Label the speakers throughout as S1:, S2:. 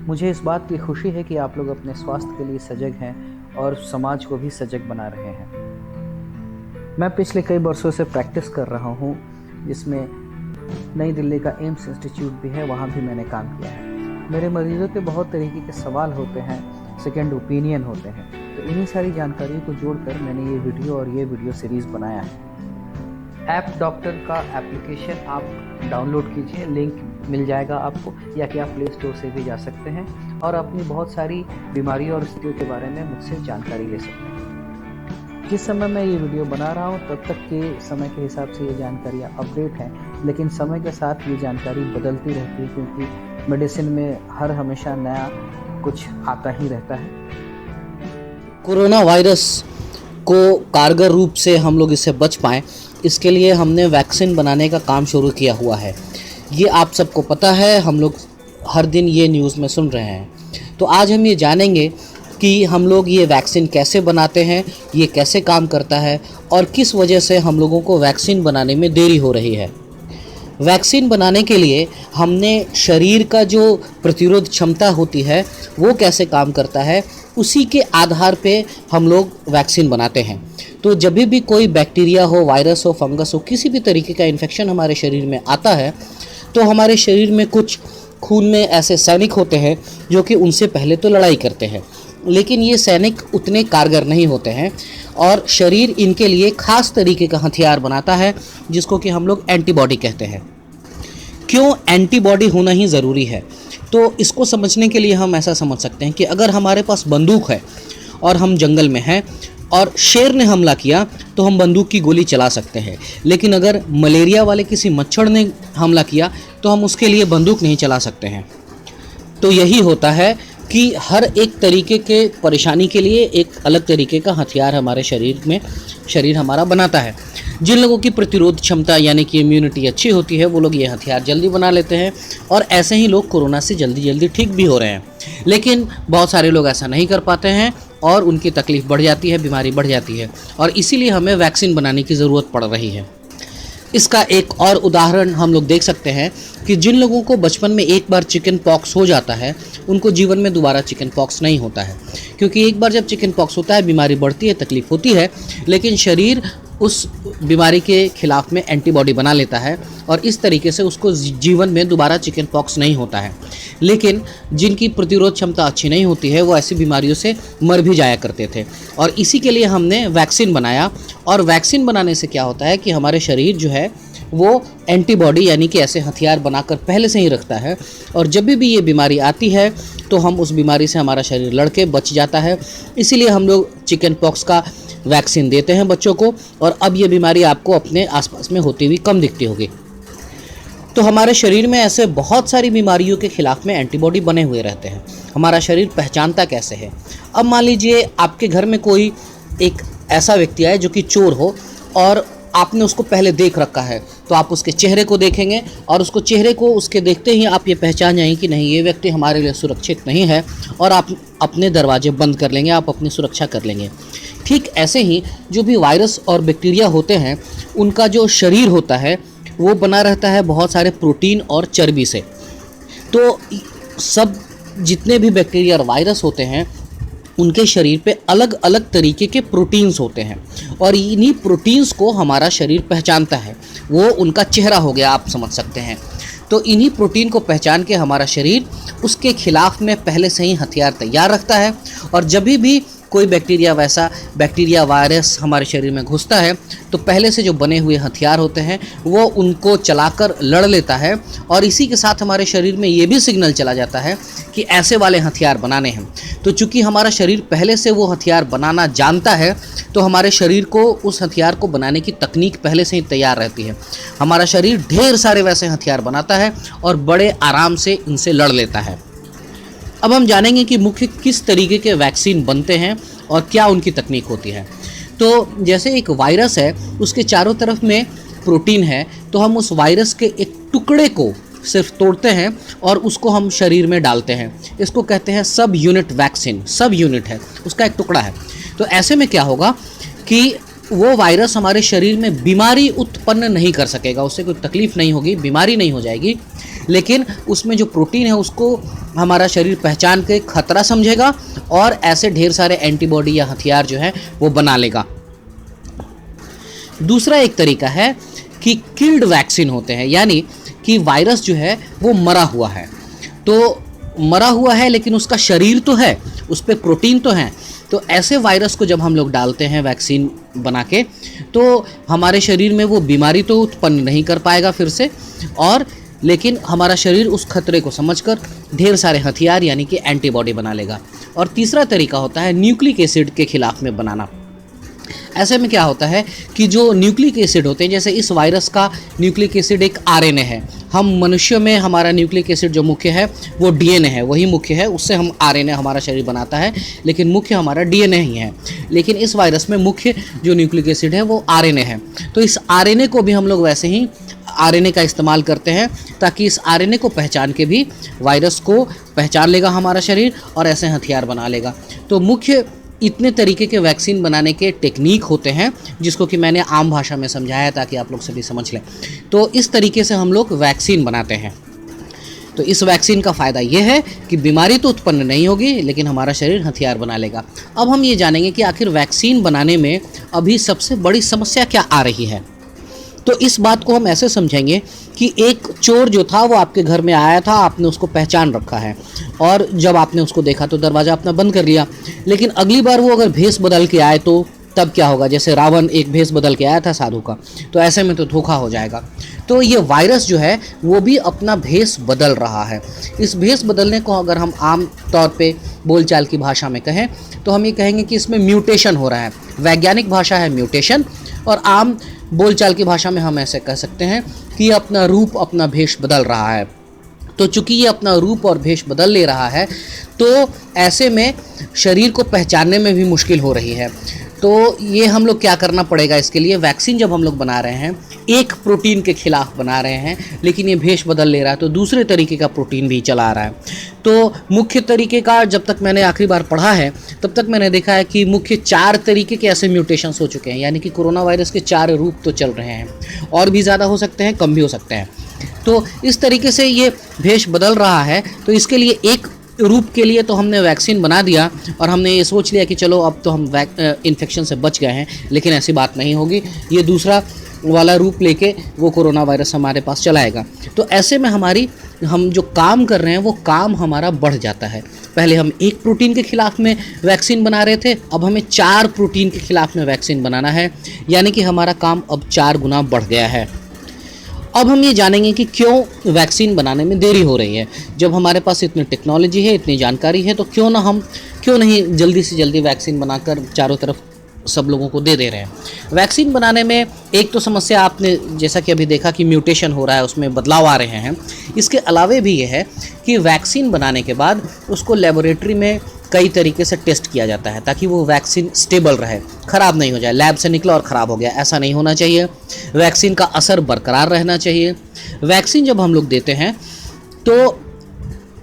S1: मुझे इस बात की खुशी है कि आप लोग अपने स्वास्थ्य के लिए सजग हैं और समाज को भी सजग बना रहे हैं। मैं पिछले कई वर्षों से प्रैक्टिस कर रहा हूँ, जिसमें नई दिल्ली का एम्स इंस्टीट्यूट भी है, वहाँ भी मैंने काम किया है। मेरे मरीजों के बहुत तरीके के सवाल होते हैं, सेकंड ओपिनियन होते हैं, तो इन्हीं सारी जानकारियों को जोड़कर मैंने ये वीडियो सीरीज़ बनाया है। ऐप डॉक्टर का एप्लीकेशन आप डाउनलोड कीजिए, लिंक मिल जाएगा आपको, या कि आप प्ले स्टोर से भी जा सकते हैं और अपनी बहुत सारी बीमारियों और स्थितियों के बारे में मुझसे जानकारी ले सकते हैं। जिस समय मैं ये वीडियो बना रहा हूँ तब तक के समय के हिसाब से ये जानकारियाँ अपडेट हैं, लेकिन समय के साथ ये जानकारी बदलती रहती है, क्योंकि मेडिसिन में हर हमेशा नया कुछ आता ही रहता है।
S2: कोरोना वायरस को कारगर रूप से हम लोग इससे बच पाएँ, इसके लिए हमने वैक्सीन बनाने का काम शुरू किया हुआ है। ये आप सबको पता है, हम लोग हर दिन ये न्यूज़ में सुन रहे हैं। तो आज हम ये जानेंगे कि हम लोग ये वैक्सीन कैसे बनाते हैं, ये कैसे काम करता है और किस वजह से हम लोगों को वैक्सीन बनाने में देरी हो रही है। वैक्सीन बनाने के लिए हमने शरीर का जो प्रतिरोध क्षमता होती है वो कैसे काम करता है, उसी के आधार पे हम लोग वैक्सीन बनाते हैं। तो जब भी कोई बैक्टीरिया हो, वायरस हो, फंगस हो, किसी भी तरीके का इन्फेक्शन हमारे शरीर में आता है, तो हमारे शरीर में कुछ खून में ऐसे सैनिक होते हैं जो कि उनसे पहले तो लड़ाई करते हैं, लेकिन ये सैनिक उतने कारगर नहीं होते हैं और शरीर इनके लिए ख़ास तरीके का हथियार बनाता है, जिसको कि हम लोग एंटीबॉडी कहते हैं। क्यों एंटीबॉडी होना ही ज़रूरी है? तो इसको समझने के लिए हम ऐसा समझ सकते हैं कि अगर हमारे पास बंदूक है और हम जंगल में हैं और शेर ने हमला किया तो हम बंदूक की गोली चला सकते हैं, लेकिन अगर मलेरिया वाले किसी मच्छर ने हमला किया तो हम उसके लिए बंदूक नहीं चला सकते हैं। तो यही होता है कि हर एक तरीके के परेशानी के लिए एक अलग तरीके का हथियार हमारे शरीर हमारा बनाता है। जिन लोगों की प्रतिरोध क्षमता यानी कि इम्यूनिटी अच्छी होती है, वो लोग ये हथियार जल्दी बना लेते हैं और ऐसे ही लोग कोरोना से जल्दी ठीक भी हो रहे हैं। लेकिन बहुत सारे लोग ऐसा नहीं कर पाते हैं और उनकी तकलीफ़ बढ़ जाती है, बीमारी बढ़ जाती है, और इसीलिए हमें वैक्सीन बनाने की ज़रूरत पड़ रही है। इसका एक और उदाहरण हम लोग देख सकते हैं कि जिन लोगों को बचपन में एक बार चिकन पॉक्स हो जाता है, उनको जीवन में दोबारा चिकन पॉक्स नहीं होता है, क्योंकि एक बार जब चिकन पॉक्स होता है, बीमारी बढ़ती है, तकलीफ़ होती है, लेकिन शरीर उस बीमारी के खिलाफ में एंटीबॉडी बना लेता है और इस तरीके से उसको जीवन में दोबारा चिकन पॉक्स नहीं होता है। लेकिन जिनकी प्रतिरोध क्षमता अच्छी नहीं होती है, वो ऐसी बीमारियों से मर भी जाया करते थे, और इसी के लिए हमने वैक्सीन बनाया। और वैक्सीन बनाने से क्या होता है कि हमारे शरीर जो है वो एंटीबॉडी यानी कि ऐसे हथियार बनाकर पहले से ही रखता है, और जब भी ये बीमारी आती है तो हम उस बीमारी से हमारा शरीर लड़के बच जाता है। इसीलिए हम लोग चिकन पॉक्स का वैक्सीन देते हैं बच्चों को, और अब ये बीमारी आपको अपने आसपास में होती हुई कम दिखती होगी। तो हमारे शरीर में ऐसे बहुत सारी बीमारियों के खिलाफ में एंटीबॉडी बने हुए रहते हैं। हमारा शरीर पहचानता कैसे है? अब मान लीजिए आपके घर में कोई एक ऐसा व्यक्ति आए जो कि चोर हो, और आपने उसको पहले देख रखा है, तो आप उसके चेहरे को देखेंगे और उसको चेहरे को उसके देखते ही आप ये पहचान जाएंगे कि नहीं, ये व्यक्ति हमारे लिए सुरक्षित नहीं है, और आप अपने दरवाजे बंद कर लेंगे, आप अपनी सुरक्षा कर लेंगे। ठीक ऐसे ही जो भी वायरस और बैक्टीरिया होते हैं, उनका जो शरीर होता है वो बना रहता है बहुत सारे प्रोटीन और चर्बी से। तो सब जितने भी बैक्टीरिया और वायरस होते हैं, उनके शरीर पे अलग अलग तरीके के प्रोटीन्स होते हैं, और इन्हीं प्रोटीन्स को हमारा शरीर पहचानता है। वो उनका चेहरा हो गया, आप समझ सकते हैं। तो इन्हीं प्रोटीन को पहचान के हमारा शरीर उसके खिलाफ में पहले से ही हथियार तैयार रखता है, और जब भी कोई बैक्टीरिया वायरस हमारे शरीर में घुसता है, तो पहले से जो बने हुए हथियार होते हैं वो उनको चलाकर लड़ लेता है, और इसी के साथ हमारे शरीर में ये भी सिग्नल चला जाता है कि ऐसे वाले हथियार बनाने हैं। तो चूंकि हमारा शरीर पहले से वो हथियार बनाना जानता है, तो हमारे शरीर को उस हथियार को बनाने की तकनीक पहले से ही तैयार रहती है। हमारा शरीर ढेर सारे वैसे हथियार बनाता है और बड़े आराम से इनसे लड़ लेता है। अब हम जानेंगे कि मुख्य किस तरीके के वैक्सीन बनते हैं और क्या उनकी तकनीक होती है। तो जैसे एक वायरस है, उसके चारों तरफ में प्रोटीन है, तो हम उस वायरस के एक टुकड़े को सिर्फ तोड़ते हैं और उसको हम शरीर में डालते हैं। इसको कहते हैं सब यूनिट वैक्सीन। सब यूनिट है, उसका एक टुकड़ा है। तो ऐसे में क्या होगा कि वो वायरस हमारे शरीर में बीमारी उत्पन्न नहीं कर सकेगा, उससे कोई तकलीफ नहीं होगी, बीमारी नहीं हो जाएगी, लेकिन उसमें जो प्रोटीन है उसको हमारा शरीर पहचान के खतरा समझेगा और ऐसे ढेर सारे एंटीबॉडी या हथियार जो है वो बना लेगा। दूसरा एक तरीका है कि किल्ड वैक्सीन होते हैं, यानी कि वायरस जो है वो मरा हुआ है, तो मरा हुआ है लेकिन उसका शरीर तो है, उस पर प्रोटीन तो है। तो ऐसे वायरस को जब हम लोग डालते हैं वैक्सीन बना के, तो हमारे शरीर में वो बीमारी तो उत्पन्न नहीं कर पाएगा फिर से, और लेकिन हमारा शरीर उस खतरे को समझकर ढेर सारे हथियार यानी कि एंटीबॉडी बना लेगा। और तीसरा तरीका होता है न्यूक्लिक एसिड के खिलाफ में बनाना। ऐसे में क्या होता है कि जो न्यूक्लिक एसिड होते हैं, जैसे इस वायरस का न्यूक्लिक एसिड एक आरएनए है, हम मनुष्यों में हमारा न्यूक्लिक एसिड जो मुख्य है वो डीएनए है, वही मुख्य है, उससे हम आरएनए हमारा शरीर बनाता है, लेकिन मुख्य हमारा डीएनए ही है। लेकिन इस वायरस में मुख्य जो न्यूक्लिक एसिड है वो आरएनए है। तो इस आरएनए को भी हम लोग वैसे ही आरएनए का इस्तेमाल करते हैं, ताकि इस आरएनए को पहचान के भी वायरस को पहचान लेगा हमारा शरीर और ऐसे हथियार बना लेगा। तो मुख्य इतने तरीके के वैक्सीन बनाने के टेक्निक होते हैं, जिसको कि मैंने आम भाषा में समझाया ताकि आप लोग सभी समझ लें। तो इस तरीके से हम लोग वैक्सीन बनाते हैं। तो इस वैक्सीन का फ़ायदा ये है कि बीमारी तो उत्पन्न नहीं होगी, लेकिन हमारा शरीर हथियार बना लेगा। अब हम ये जानेंगे कि आखिर वैक्सीन बनाने में अभी सबसे बड़ी समस्या क्या आ रही है। तो इस बात को हम ऐसे समझेंगे कि एक चोर जो था वो आपके घर में आया था, आपने उसको पहचान रखा है, और जब आपने उसको देखा तो दरवाज़ा अपना बंद कर लिया। लेकिन अगली बार वो अगर भेष बदल के आए तो तब क्या होगा? जैसे रावण एक भेष बदल के आया था साधु का, तो ऐसे में तो धोखा हो जाएगा। तो ये वायरस जो है वो भी अपना भेष बदल रहा है। इस भेष बदलने को अगर हम आम तौर पे बोलचाल की भाषा में कहें तो हम ये कहेंगे कि इसमें म्यूटेशन हो रहा है। वैज्ञानिक भाषा है म्यूटेशन, और आम बोलचाल की भाषा में हम ऐसे कह सकते हैं कि अपना रूप अपना भेष बदल रहा है। तो चूंकि ये अपना रूप और भेष बदल ले रहा है, तो ऐसे में शरीर को पहचानने में भी मुश्किल हो रही है। तो ये हम लोग क्या करना पड़ेगा इसके लिए? वैक्सीन जब हम लोग बना रहे हैं, एक प्रोटीन के खिलाफ बना रहे हैं, लेकिन ये भेष बदल ले रहा है, तो दूसरे तरीके का प्रोटीन भी चला आ रहा है। तो मुख्य तरीके का जब तक मैंने आखिरी बार पढ़ा है तब तक मैंने देखा है कि मुख्य 4 तरीके के ऐसे म्यूटेशंस हो चुके हैं, यानी कि कोरोना वायरस के 4 रूप तो चल रहे हैं, और भी ज़्यादा हो सकते हैं, कम भी हो सकते हैं। तो इस तरीके से ये भेष बदल रहा है। तो इसके लिए एक रूप के लिए तो हमने वैक्सीन बना दिया और हमने ये सोच लिया कि चलो अब तो हम इन्फेक्शन से बच गए हैं, लेकिन ऐसी बात नहीं होगी। ये दूसरा वाला रूप लेके वो कोरोना वायरस हमारे पास चलाएगा। तो ऐसे में हम जो काम कर रहे हैं वो काम हमारा बढ़ जाता है। पहले हम एक प्रोटीन के खिलाफ में वैक्सीन बना रहे थे, अब हमें 4 प्रोटीन के खिलाफ में वैक्सीन बनाना है, यानी कि हमारा काम अब 4 गुना बढ़ गया है। अब हम ये जानेंगे कि क्यों वैक्सीन बनाने में देरी हो रही है। जब हमारे पास इतनी टेक्नोलॉजी है, इतनी जानकारी है, तो क्यों नहीं जल्दी से जल्दी वैक्सीन बनाकर चारों तरफ सब लोगों को दे रहे हैं। वैक्सीन बनाने में एक तो समस्या आपने जैसा कि अभी देखा कि म्यूटेशन हो रहा है, उसमें बदलाव आ रहे हैं। इसके अलावे भी ये है कि वैक्सीन बनाने के बाद उसको लेबोरेटरी में कई तरीके से टेस्ट किया जाता है, ताकि वो वैक्सीन स्टेबल रहे, ख़राब नहीं हो जाए। लैब से निकला और ख़राब हो गया, ऐसा नहीं होना चाहिए। वैक्सीन का असर बरकरार रहना चाहिए। वैक्सीन जब हम लोग देते हैं तो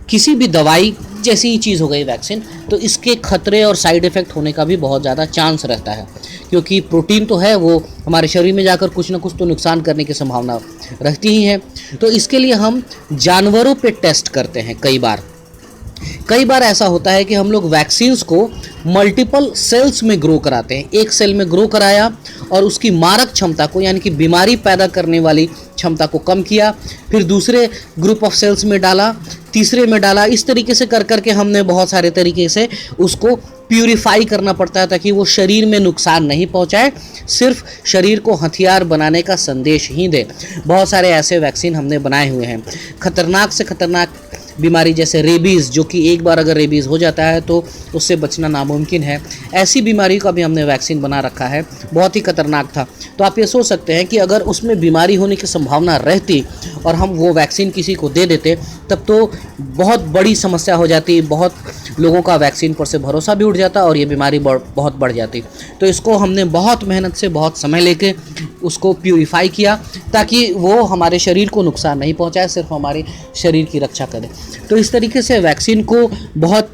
S2: किसी भी दवाई जैसी ही चीज़ हो गई वैक्सीन, तो इसके खतरे और साइड इफ़ेक्ट होने का भी बहुत ज़्यादा चांस रहता है, क्योंकि प्रोटीन तो है, वो हमारे शरीर में जाकर कुछ ना कुछ तो नुकसान करने की संभावना रहती ही है। तो इसके लिए हम जानवरों पे टेस्ट करते हैं। कई बार ऐसा होता है कि हम लोग वैक्सीन्स को मल्टीपल सेल्स में ग्रो कराते हैं। एक सेल में ग्रो कराया और उसकी मारक क्षमता को, यानी कि बीमारी पैदा करने वाली क्षमता को कम किया, फिर दूसरे ग्रुप ऑफ सेल्स में डाला, तीसरे में डाला। इस तरीके से कर के हमने बहुत सारे तरीके से उसको प्यूरिफाई करना पड़ता है, ताकि वो शरीर में नुकसान नहीं पहुंचाए, सिर्फ शरीर को हथियार बनाने का संदेश ही दे। बहुत सारे ऐसे वैक्सीन हमने बनाए हुए हैं। खतरनाक से खतरनाक बीमारी जैसे रेबीज़, जो कि एक बार अगर रेबीज़ हो जाता है तो उससे बचना नामुमकिन है, ऐसी बीमारी का भी हमने वैक्सीन बना रखा है। बहुत ही खतरनाक था। तो आप ये सोच सकते हैं कि अगर उसमें बीमारी होने की संभावना रहती और हम वो वैक्सीन किसी को दे देते, तब तो बहुत बड़ी समस्या हो जाती, बहुत लोगों का वैक्सीन पर से भरोसा भी उठ जाता और ये बीमारी बहुत बढ़ जाती। तो इसको हमने बहुत मेहनत से, बहुत समय लेके उसको प्यूरिफाई किया, ताकि वो हमारे शरीर को नुकसान नहीं पहुंचाए, सिर्फ हमारे शरीर की रक्षा करे। तो इस तरीके से वैक्सीन को बहुत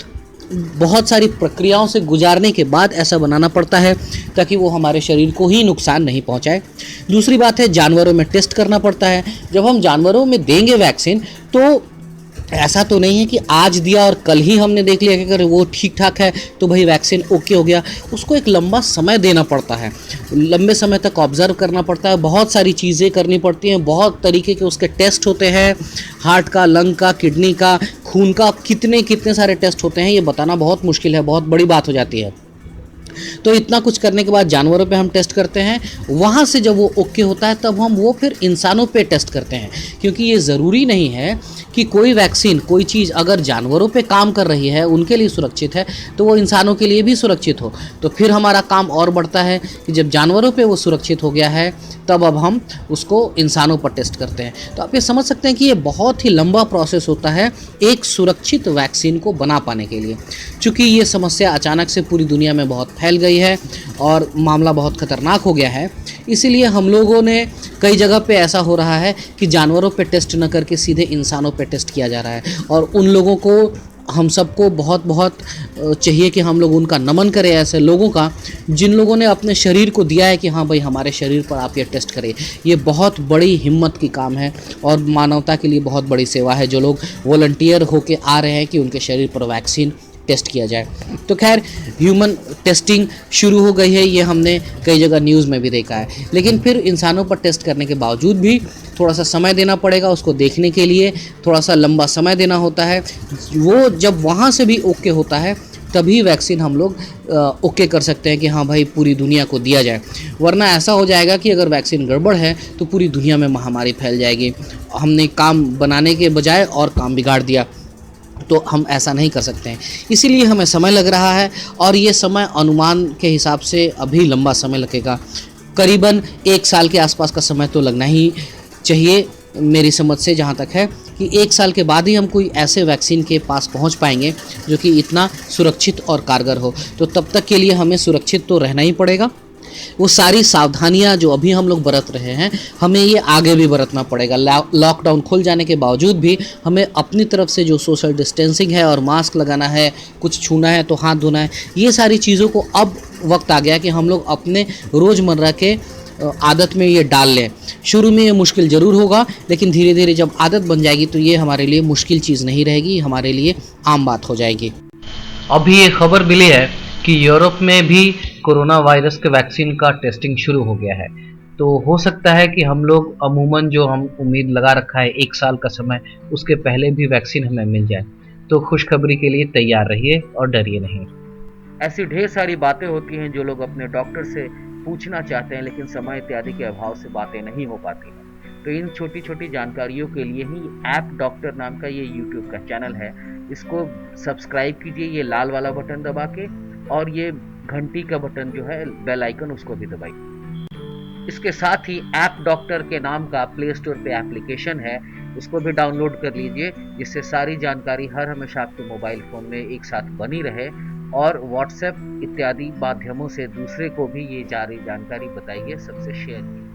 S2: बहुत सारी प्रक्रियाओं से गुजारने के बाद ऐसा बनाना पड़ता है ताकि वो हमारे शरीर को ही नुकसान नहीं पहुंचाए। दूसरी बात है, जानवरों में टेस्ट करना पड़ता है। जब हम जानवरों में देंगे वैक्सीन तो ऐसा तो नहीं है कि आज दिया और कल ही हमने देख लिया कि अगर वो ठीक ठाक है तो भाई वैक्सीन ओके हो गया। उसको एक लंबा समय देना पड़ता है, लंबे समय तक ऑब्जर्व करना पड़ता है, बहुत सारी चीज़ें करनी पड़ती हैं, बहुत तरीके के उसके टेस्ट होते हैं, हार्ट का, लंग का, किडनी का, खून का, कितने कितने सारे टेस्ट होते हैं, ये बताना बहुत मुश्किल है, बहुत बड़ी बात हो जाती है। तो इतना कुछ करने के बाद जानवरों पे हम टेस्ट करते हैं, वहाँ से जब वो ओके होता है तब हम वो फिर इंसानों पे टेस्ट करते हैं, क्योंकि ये ज़रूरी नहीं है कि कोई वैक्सीन, कोई चीज़ अगर जानवरों पे काम कर रही है, उनके लिए सुरक्षित है, तो वो इंसानों के लिए भी सुरक्षित हो। तो फिर हमारा काम और बढ़ता है कि जब जानवरों पे वो सुरक्षित हो गया है तब अब हम उसको इंसानों पर टेस्ट करते हैं। तो आप ये समझ सकते हैं कि ये बहुत ही लंबा प्रोसेस होता है एक सुरक्षित वैक्सीन को बना पाने के लिए। चूँकि ये समस्या अचानक से पूरी दुनिया में बहुत फैल गई है और मामला बहुत ख़तरनाक हो गया है, इसीलिए हम लोगों ने कई जगह पे ऐसा हो रहा है कि जानवरों पे टेस्ट न करके सीधे इंसानों पे टेस्ट किया जा रहा है। और उन लोगों को, हम सबको बहुत बहुत चाहिए कि हम लोग उनका नमन करें, ऐसे लोगों का जिन लोगों ने अपने शरीर को दिया है कि हाँ भाई हमारे शरीर पर आप ये टेस्ट करें। ये बहुत बड़ी हिम्मत की काम है और मानवता के लिए बहुत बड़ी सेवा है जो लोग वॉलंटियर होके आ रहे हैं कि उनके शरीर पर वैक्सीन टेस्ट किया जाए। तो खैर, ह्यूमन टेस्टिंग शुरू हो गई है, ये हमने कई जगह न्यूज़ में भी देखा है, लेकिन फिर इंसानों पर टेस्ट करने के बावजूद भी थोड़ा सा समय देना पड़ेगा उसको देखने के लिए, थोड़ा सा लंबा समय देना होता है। वो जब वहाँ से भी ओके होता है तभी वैक्सीन हम लोग ओके कर सकते हैं कि हाँ भाई पूरी दुनिया को दिया जाए। वरना ऐसा हो जाएगा कि अगर वैक्सीन गड़बड़ है तो पूरी दुनिया में महामारी फैल जाएगी। हमने काम बनाने के बजाय और काम बिगाड़ दिया, तो हम ऐसा नहीं कर सकते हैं। इसीलिए हमें समय लग रहा है और ये समय अनुमान के हिसाब से अभी लंबा समय लगेगा, करीबन 1 साल के आसपास का समय तो लगना ही चाहिए मेरी समझ से, जहाँ तक है कि 1 साल के बाद ही हम कोई ऐसे वैक्सीन के पास पहुँच पाएंगे जो कि इतना सुरक्षित और कारगर हो। तो तब तक के लिए हमें सुरक्षित तो रहना ही पड़ेगा। वो सारी सावधानियां जो अभी हम लोग बरत रहे हैं, हमें ये आगे भी बरतना पड़ेगा। लॉकडाउन खुल जाने के बावजूद भी हमें अपनी तरफ से जो सोशल डिस्टेंसिंग है और मास्क लगाना है, कुछ छूना है तो हाथ धोना है, ये सारी चीज़ों को अब वक्त आ गया कि हम लोग अपने रोज़मर्रा के आदत में ये डाल लें। शुरू में ये मुश्किल ज़रूर होगा, लेकिन धीरे धीरे जब आदत बन जाएगी तो ये हमारे लिए मुश्किल चीज़ नहीं रहेगी, हमारे लिए आम बात हो जाएगी।
S1: अभी ये खबर मिली है कि यूरोप में भी कोरोना वायरस के वैक्सीन का टेस्टिंग शुरू हो गया है। तो हो सकता है कि हम लोग अमूमन जो हम उम्मीद लगा रखा है 1 साल का समय, उसके पहले भी वैक्सीन हमें मिल जाए। तो खुशखबरी के लिए तैयार रहिए और डरिए नहीं। ऐसी ढेर सारी बातें होती हैं जो लोग अपने डॉक्टर से पूछना चाहते हैं, लेकिन समय इत्यादि के अभाव से बातें नहीं हो पाती हैं। तो इन छोटी छोटी जानकारियों के लिए ही ऐप डॉक्टर नाम का ये यूट्यूब का चैनल है, इसको सब्सक्राइब कीजिए, ये लाल वाला बटन दबा के, और ये घंटी का बटन जो है, बेल आइकन, उसको भी दबाइए। इसके साथ ही ऐप डॉक्टर के नाम का प्ले स्टोर पे एप्लीकेशन है, उसको भी डाउनलोड कर लीजिए, जिससे सारी जानकारी हर हमेशा आपके मोबाइल फ़ोन में एक साथ बनी रहे। और व्हाट्सएप इत्यादि माध्यमों से दूसरे को भी ये सारी जानकारी बताइए, सबसे शेयर कीजिए।